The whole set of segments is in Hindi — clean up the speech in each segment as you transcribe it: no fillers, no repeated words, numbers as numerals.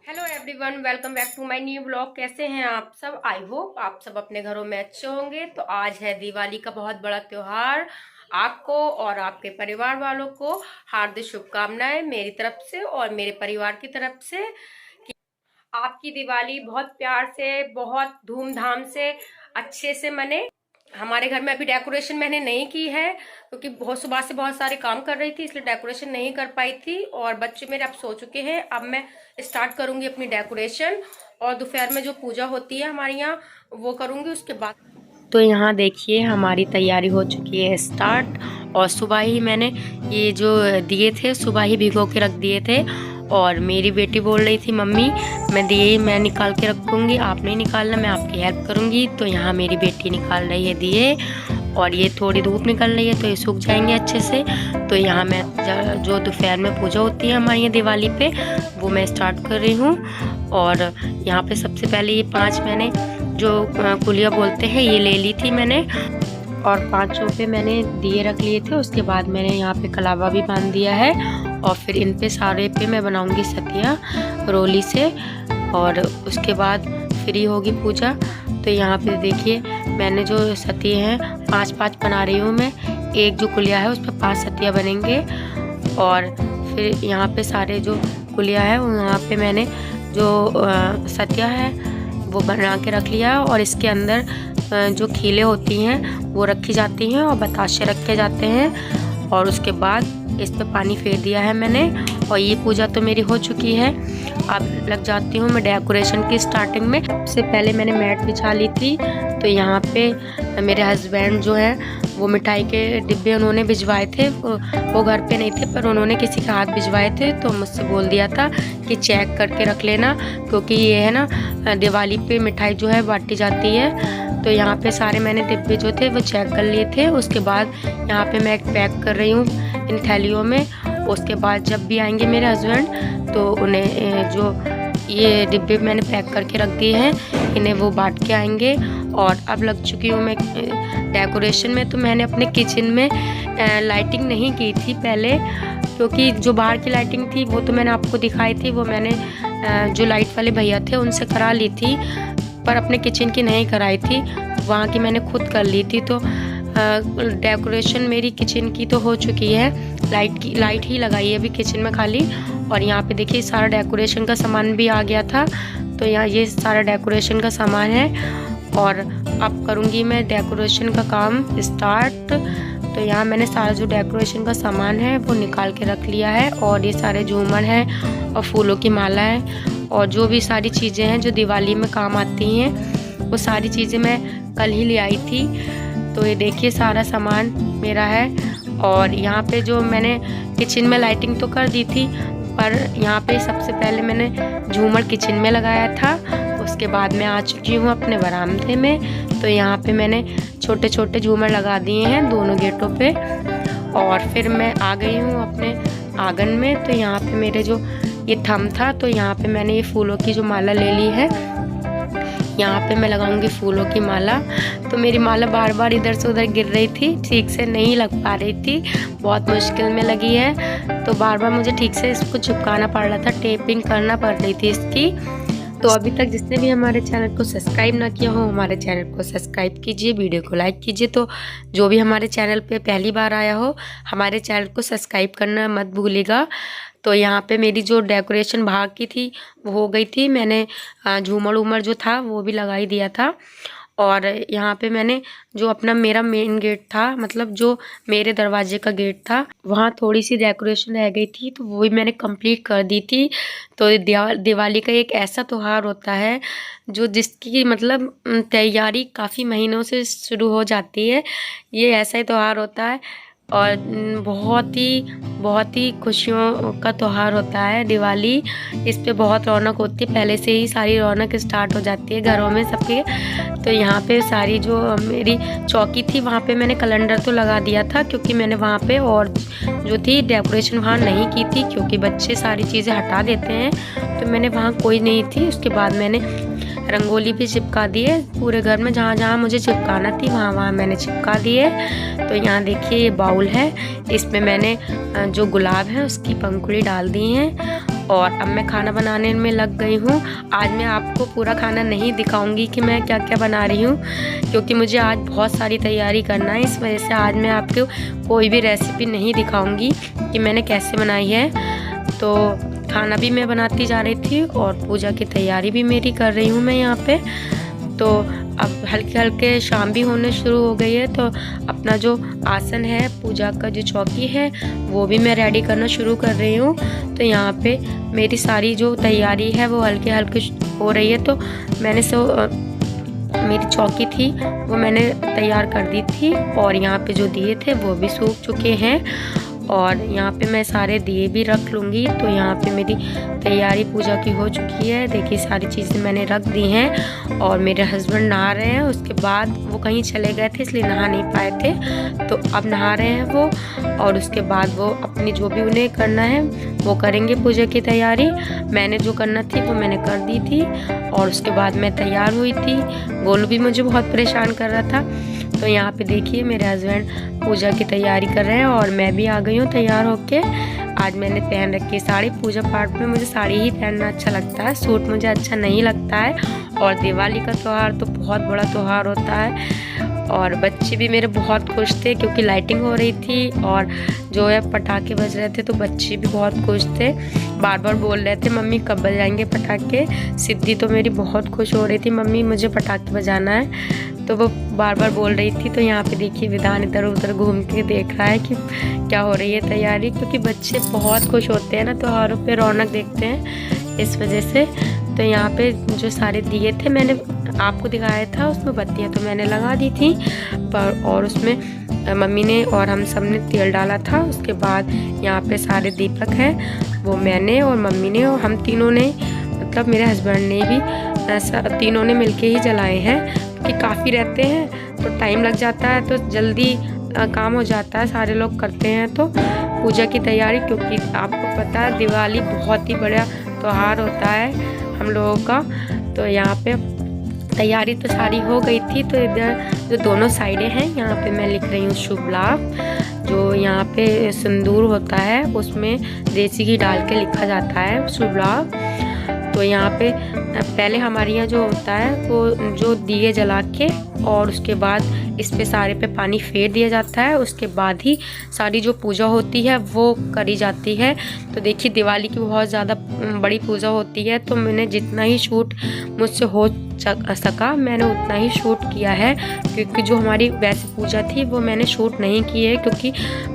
Hello everyone, welcome back to my new blog. कैसे हैं आप सब? आई होप आप सब अपने घरों में अच्छे होंगे। तो आज है दिवाली का बहुत बड़ा त्योहार। आपको और आपके परिवार वालों को हार्दिक शुभकामनाएं मेरी तरफ से और मेरे परिवार की तरफ से कि आपकी दिवाली बहुत प्यार से, बहुत धूमधाम से, अच्छे से मने। हमारे घर में अभी डेकोरेशन मैंने नहीं की है क्योंकि बहुत सुबह से बहुत सारे काम कर रही थी, इसलिए डेकोरेशन नहीं कर पाई थी। और बच्चे मेरे अब सो चुके हैं। अब मैं स्टार्ट करूंगी अपनी डेकोरेशन और दोपहर में जो पूजा होती है हमारे यहाँ वो करूंगी उसके बाद। तो यहाँ देखिए हमारी तैयारी हो चुकी है स्टार्ट। और सुबह ही मैंने ये जो दिए थे सुबह ही भिगो के रख दिए थे। और मेरी बेटी बोल रही थी मम्मी मैं दिए मैं निकाल के रखूँगी, आप नहीं निकालना, मैं आपकी हेल्प करूँगी। तो यहाँ मेरी बेटी निकाल रही है दिए और ये थोड़ी धूप निकल रही है तो ये सूख जाएंगे अच्छे से। तो यहाँ मैं जो दोपहर में पूजा होती है हमारे यहाँ दिवाली पे वो मैं स्टार्ट कर रही हूँ। और यहाँ पे सबसे पहले ये 5 मैंने जो कुलिया बोलते हैं ये ले ली थी मैंने और 5 पे मैंने दिए रख लिए थे। उसके बाद मैंने यहाँ पे कलावा भी बांध दिया है और फिर इन पे सारे पे मैं बनाऊंगी सतिया रोली से और उसके बाद फ्री होगी पूजा। तो यहाँ पे देखिए मैंने जो सतिये हैं 5-5 बना रही हूँ मैं। एक जो कुलिया है उस पर 5 सतिया बनेंगे और फिर यहाँ पे सारे जो कुलिया है वहाँ पे मैंने जो सतिया है वो बना के रख लिया और इसके अंदर जो खीले होती हैं वो रखी जाती हैं और बताशे रखे जाते हैं। और उसके बाद इस पे पानी फेर दिया है मैंने और ये पूजा तो मेरी हो चुकी है। अब लग जाती हूँ मैं डेकोरेशन की स्टार्टिंग में। सबसे पहले मैंने मैट बिछा ली थी। तो यहाँ पे मेरे हस्बैंड जो हैं वो मिठाई के डिब्बे उन्होंने भिजवाए थे, वो घर पे नहीं थे पर उन्होंने किसी के हाथ भिजवाए थे। तो मुझसे बोल दिया था कि चेक करके रख लेना क्योंकि ये है ना दिवाली पे मिठाई जो है बांटी जाती है। तो यहाँ पे सारे मैंने डिब्बे जो थे वो चेक कर लिए थे। उसके बाद यहाँ पे मैं पैक कर रही हूँ इन थैलियों में। उसके बाद जब भी आएंगे मेरे हस्बैंड तो उन्हें जो ये डिब्बे मैंने पैक करके रख दिए हैं इन्हें वो बांट के आएंगे। और अब लग चुकी हूँ मैं डेकोरेशन में। तो मैंने अपने किचन में लाइटिंग नहीं की थी पहले क्योंकि जो बाहर की लाइटिंग थी वो तो मैंने आपको दिखाई थी, वो मैंने जो लाइट वाले भैया थे उनसे करा ली थी पर अपने किचन की नहीं कराई थी, वहाँ की मैंने खुद कर ली थी। तो डेकोरेशन मेरी किचन की तो हो चुकी है, लाइट ही लगाई है अभी किचन में खाली। और यहाँ पे देखिए सारा डेकोरेशन का सामान भी आ गया था। तो यहाँ ये सारा डेकोरेशन का सामान है और अब करूँगी मैं डेकोरेशन का काम स्टार्ट। तो यहाँ मैंने सारा जो डेकोरेशन का सामान है वो निकाल के रख लिया है और ये सारे झूमर हैं और फूलों की माला है और जो भी सारी चीज़ें हैं जो दिवाली में काम आती हैं वो सारी चीज़ें मैं कल ही ले आई थी। तो ये देखिए सारा सामान मेरा है। और यहाँ पे जो मैंने किचन में लाइटिंग तो कर दी थी पर यहाँ पे सबसे पहले मैंने झूमर किचन में लगाया था। उसके बाद मैं आ चुकी हूँ अपने बरामदे में। तो यहाँ पे मैंने छोटे छोटे झूमर लगा दिए हैं दोनों गेटों पे और फिर मैं आ गई हूँ अपने आंगन में। तो यहाँ पे मेरे जो ये थम था तो यहाँ पे मैंने ये फूलों की जो माला ले ली है, यहाँ पे मैं लगाऊंगी फूलों की माला। तो मेरी माला बार बार इधर से उधर गिर रही थी, ठीक से नहीं लग पा रही थी, बहुत मुश्किल में लगी है। तो बार बार मुझे ठीक से इसको चिपकाना पड़ रहा था, टेपिंग करना पड़ रही थी इसकी। तो अभी तक जिसने भी हमारे चैनल को सब्सक्राइब ना किया हो हमारे चैनल को सब्सक्राइब कीजिए, वीडियो को लाइक कीजिए। तो जो भी हमारे चैनल पे पहली बार आया हो हमारे चैनल को सब्सक्राइब करना मत भूलिएगा। तो यहाँ पे मेरी जो डेकोरेशन बाहर की थी वो हो गई थी, मैंने झूमर उमर जो था वो भी लगा ही दिया था। और यहाँ पे मैंने जो अपना मेरा मेन गेट था, मतलब जो मेरे दरवाजे का गेट था, वहाँ थोड़ी सी डेकोरेशन रह गई थी तो वो भी मैंने कंप्लीट कर दी थी। तो दिवाली का एक ऐसा त्यौहार होता है जो जिसकी मतलब तैयारी काफ़ी महीनों से शुरू हो जाती है। ये ऐसा ही त्यौहार होता है और बहुत ही खुशियों का त्यौहार होता है दिवाली। इस पे बहुत रौनक होती है, पहले से ही सारी रौनक स्टार्ट हो जाती है घरों में सबके। तो यहाँ पे सारी जो मेरी चौकी थी वहाँ पे मैंने कैलेंडर तो लगा दिया था, क्योंकि मैंने वहाँ पे और जो थी डेकोरेशन वहाँ नहीं की थी, क्योंकि बच्चे सारी चीज़ें हटा देते हैं। तो मैंने वहाँ कोई नहीं थी। उसके बाद मैंने रंगोली भी चिपका दिए पूरे घर में, जहाँ जहाँ मुझे चिपकाना थी वहाँ वहाँ मैंने चिपका दिए। तो यहाँ देखिए ये बाउल है, इसमें मैंने जो गुलाब है उसकी पंखुड़ी डाल दी हैं। और अब मैं खाना बनाने में लग गई हूँ। आज मैं आपको पूरा खाना नहीं दिखाऊंगी कि मैं क्या क्या बना रही हूँ, क्योंकि मुझे आज बहुत सारी तैयारी करना है। इस वजह से आज मैं आपको कोई भी रेसिपी नहीं दिखाऊंगी कि मैंने कैसे बनाई है। तो खाना भी मैं बनाती जा रही थी और पूजा की तैयारी भी मेरी कर रही हूँ मैं यहाँ पे। तो अब हल्के हल्के शाम भी होने शुरू हो गई है, तो अपना जो आसन है, पूजा का जो चौकी है, वो भी मैं रेडी करना शुरू कर रही हूँ। तो यहाँ पे मेरी सारी जो तैयारी है वो हल्के हल्के हो रही है। तो मैंने मेरी चौकी थी वो मैंने तैयार कर दी थी, और यहाँ पे जो दिए थे वो भी सूख चुके हैं, और यहाँ पे मैं सारे दिए भी रख लूँगी। तो यहाँ पे मेरी तैयारी पूजा की हो चुकी है। देखिए सारी चीज़ें मैंने रख दी हैं, और मेरे हस्बैंड नहा रहे हैं। उसके बाद वो कहीं चले गए थे इसलिए नहा नहीं पाए थे, तो अब नहा रहे हैं वो। और उसके बाद वो अपनी जो भी उन्हें करना है वो करेंगे पूजा की तैयारी। मैंने जो करना थी वो मैंने कर दी थी, और उसके बाद मैं तैयार हुई थी। गोलू भी मुझे बहुत परेशान कर रहा था। तो यहाँ पे देखिए मेरे हस्बैंड पूजा की तैयारी कर रहे हैं, और मैं भी आ गई हूँ तैयार होके। आज मैंने पहन रखी है साड़ी। पूजा पाठ में मुझे साड़ी ही पहनना अच्छा लगता है, सूट मुझे अच्छा नहीं लगता है। और दिवाली का त्यौहार तो बहुत बड़ा त्यौहार होता है। और बच्चे भी मेरे बहुत खुश थे, क्योंकि लाइटिंग हो रही थी और जो है पटाखे बज रहे थे, तो बच्चे भी बहुत खुश थे। बार बार बोल रहे थे मम्मी कब बजाएंगे पटाखे। सिद्धि तो मेरी बहुत खुश हो रही थी, मम्मी मुझे पटाखे बजाना है, तो वो बार बार बोल रही थी। तो यहाँ पे देखिए विधान इधर उधर घूम के देख रहा है कि क्या हो रही है तैयारी, क्योंकि बच्चे बहुत खुश होते हैं ना त्योहारों पे, रौनक देखते हैं इस वजह से। तो यहाँ पे जो सारे दिए थे मैंने आपको दिखाया था, उसमें बत्तियाँ तो मैंने लगा दी थी पर, और उसमें मम्मी ने और हम सब ने तेल डाला था। उसके बाद यहाँ पे सारे दीपक हैं वो मैंने और मम्मी ने और हम तीनों ने, मतलब मेरे हस्बैंड ने भी, तीनों ने मिलके ही जलाए हैं, क्योंकि काफ़ी रहते हैं तो टाइम लग जाता है, तो जल्दी काम हो जाता है, सारे लोग करते हैं। तो पूजा की तैयारी, क्योंकि आपको पता है दिवाली बहुत ही बड़ा त्यौहार होता है हम लोगों का। तो यहाँ पे तैयारी तो सारी हो गई थी। तो इधर जो दोनों साइडें हैं यहाँ पे मैं लिख रही हूँ शुभ लाभ। जो यहाँ पे सिंदूर होता है उसमें देसी घी डाल के लिखा जाता है शुभ लाभ। तो यहाँ पे पहले हमारे यहाँ जो होता है वो जो दिए जला के, और उसके बाद इस पे सारे पे पानी फेर दिया जाता है। उसके बाद ही सारी जो पूजा होती है वो करी जाती है। तो देखिए दिवाली की बहुत ज़्यादा बड़ी पूजा होती है, तो मैंने जितना ही शूट मुझसे हो सका मैंने उतना ही शूट किया है, क्योंकि जो हमारी वैसे पूजा थी वो मैंने शूट नहीं की है, क्योंकि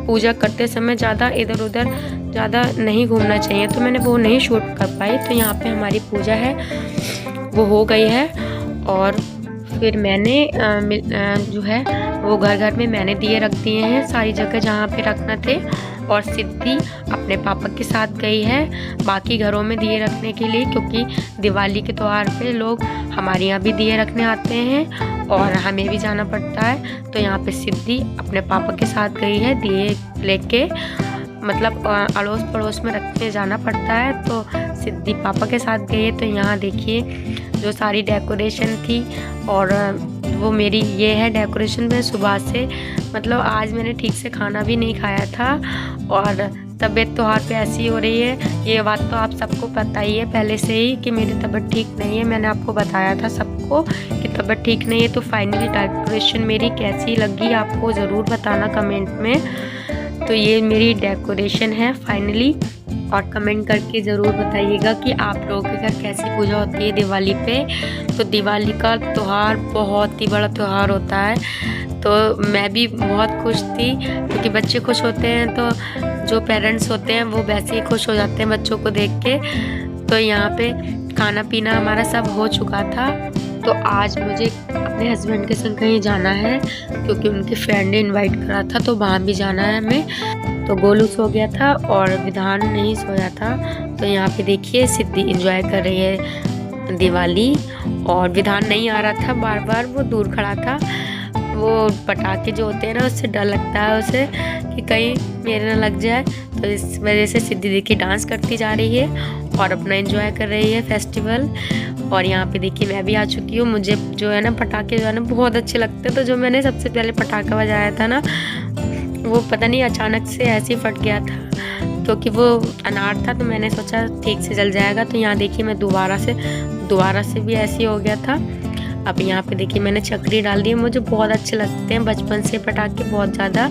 पूजा करते समय ज़्यादा इधर उधर ज़्यादा नहीं घूमना चाहिए, तो मैंने वो नहीं शूट कर पाई। तो यहाँ पे हमारी पूजा है वो हो गई है, और फिर मैंने जो है वो घर घर में मैंने दिए रख दिए हैं सारी जगह जहाँ पे रखना थे। और सिद्धि अपने पापा के साथ गई है बाकी घरों में दिए रखने के लिए, क्योंकि दिवाली के त्यौहार पे लोग हमारे यहाँ भी दिए रखने आते हैं और हमें भी जाना पड़ता है। तो यहाँ पे सिद्धि अपने पापा के साथ गई है दिए लेके, मतलब अड़ोस पड़ोस में रखने जाना पड़ता है। तो सिद्धि पापा के साथ गई है। तो यहाँ देखिए जो सारी डेकोरेशन थी, और वो मेरी ये है डेकोरेशन में सुबह से, मतलब आज मैंने ठीक से खाना भी नहीं खाया था, और तबीयत त्योहार पे ऐसी हो रही है। ये बात तो आप सबको पता ही है पहले से ही कि मेरी तबीयत ठीक नहीं है, मैंने आपको बताया था सबको कि तबीयत ठीक नहीं है। तो फाइनली डेकोरेशन मेरी कैसी लगी आपको ज़रूर बताना कमेंट में। तो ये मेरी डेकोरेशन है फाइनली, और कमेंट करके ज़रूर बताइएगा कि आप लोगों के घर कैसी पूजा होती है दिवाली पे। तो दिवाली का त्यौहार बहुत ही बड़ा त्यौहार होता है, तो मैं भी बहुत खुश थी, क्योंकि बच्चे खुश होते हैं तो जो पेरेंट्स होते हैं वो वैसे ही खुश हो जाते हैं बच्चों को देख के। तो यहाँ पे खाना पीना हमारा सब हो चुका था, तो आज मुझे अपने हस्बैंड के संग कहीं जाना है क्योंकि उनके फ्रेंड ने इनवाइट करा था, तो वहाँ भी जाना है हमें। तो गोलू सो गया था और विधान नहीं सोया था। तो यहाँ पे देखिए सिद्धि एंजॉय कर रही है दिवाली, और विधान नहीं आ रहा था, बार बार वो दूर खड़ा था। वो पटाखे जो होते हैं ना, उससे डर लगता है उसे कि कहीं मेरे ना लग जाए। तो इस वजह से सिद्धि देखिए डांस करती जा रही है और अपना एंजॉय कर रही है फेस्टिवल। और यहाँ पे देखिए मैं भी आ चुकी हूँ। मुझे जो है ना पटाखे जो है ना बहुत अच्छे लगते हैं। तो जो मैंने सबसे पहले पटाखा बजाया था ना, वो पता नहीं अचानक से ऐसे ही फट गया था क्योंकि वो अनार था, तो मैंने सोचा ठीक से जल जाएगा। तो यहाँ देखिए मैं दोबारा से भी ऐसे ही हो गया था। अब यहाँ पे देखिए मैंने चक्री डाल दी। मुझे बहुत अच्छे लगते हैं बचपन से पटाखे, बहुत ज़्यादा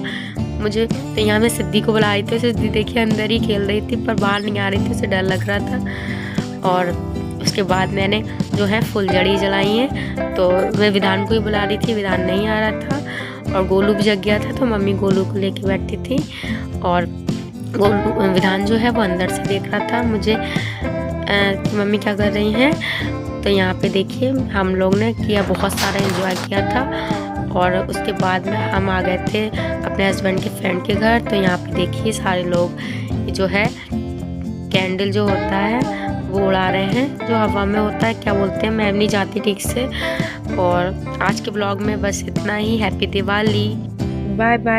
मुझे। तो यहाँ मैं सिद्धि को बुला रही थी। सिद्धि देखिए अंदर ही खेल रही थी पर बाहर नहीं आ रही थी, उसे डर लग रहा था। और उसके बाद मैंने जो है फुलझड़ी जलाई है। तो मैं विधान को ही बुला रही थी, विधान नहीं आ रहा था और गोलू भी जग गया था। तो मम्मी गोलू को लेके बैठी थी और विधान जो है वो अंदर से देख रहा था मुझे कि मम्मी क्या कर रही हैं। तो यहाँ पे देखिए हम लोग ने किया, बहुत सारा एंजॉय किया था। और उसके बाद में हम आ गए थे अपने हस्बैंड के फ्रेंड के घर। तो यहाँ पे देखिए सारे लोग जो है कैंडल जो होता है वो उड़ा रहे हैं, जो हवा में होता है, क्या बोलते हैं मैं नहीं जानती ठीक से। और आज के ब्लॉग में बस इतना ही। Happy Diwali, bye bye.